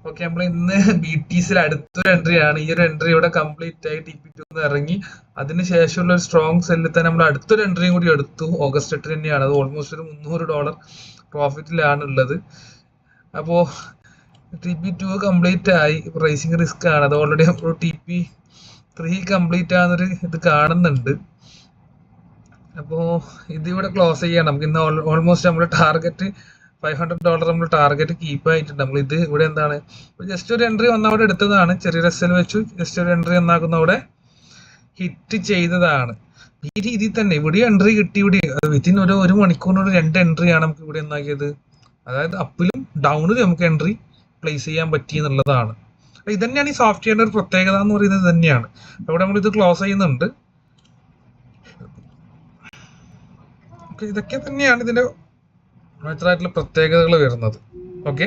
Okay, നമ്മൾ ഇന്ന് BTCയിൽ അടുത്തൊരു എൻട്രി ആണ്. ഈ ഒരു എൻട്രി ഇവിടെ കംപ്ലീറ്റ് ആയി TP2 ഇറങ്ങി. അതിനുശേഷമുള്ള ഒരു സ്ട്രോങ് സെല്ലിൽ തന്നെ നമ്മൾ അടുത്തൊരു എൻട്രിയും കൂടി എടുത്തു. ഓഗസ്റ്റ് 8 തന്നെയാണ്. അത് ഓൾമോസ്റ്റ് ഒരു $300 പ്രോഫിറ്റിലാണ് ഉള്ളത്. അപ്പോൾ TP2 കംപ്ലീറ്റ് ആയി. പ്രൈസിങ് റിസ്ക് ആണ്. അത് ഓൾറെഡി നമ്മൾ TP3 കംപ്ലീറ്റ് ആകുന്നൊരു ഇത് കാണുന്നുണ്ട്. അപ്പോൾ ഇതിവിടെ ക്ലോസ് ചെയ്യണം. നമുക്ക് ഇന്ന് ഓൾമോസ്റ്റ് നമ്മുടെ ടാർഗറ്റ് $500 നമ്മൾ ടാർഗറ്റ് കീപ്പ് ആയിട്ടുണ്ട്. നമ്മൾ ഇത് ഇവിടെ എന്താണ് ജസ്റ്റ് ഒരു എൻട്രി വന്നവിടെ എടുത്തതാണ്. ചെറിയ രസൽ വെച്ചു ജസ്റ്റ് ഒരു എൻട്രി എന്നാക്കുന്ന അവിടെ ഹിറ്റ് ചെയ്തതാണ്. ഈ രീതിയിൽ തന്നെ ഇവിടെ എൻട്രി കിട്ടി. ഇവിടെ വിത്തിൻ ഒരു മണിക്കൂറിനോട് 2 എൻട്രിയാണ് നമുക്ക് ഇവിടെ എന്നാക്കിയത്. അതായത് അപ്പിലും ഡൗണിലും നമുക്ക് എൻട്രി പ്ലേസ് ചെയ്യാൻ പറ്റി എന്നുള്ളതാണ്. ഇത് തന്നെയാണ് ഈ സോഫ്റ്റ്വെയറിന്റെ ഒരു പ്രത്യേകത എന്ന് പറയുന്നത് തന്നെയാണ്. അവിടെ നമ്മൾ ഇത് ക്ലോസ് ചെയ്യുന്നുണ്ട്. ഇതൊക്കെ തന്നെയാണ് ഇതിന്റെ മാത്രമായിട്ടുള്ള പ്രത്യേകതകൾ വരുന്നത്. ഓക്കെ.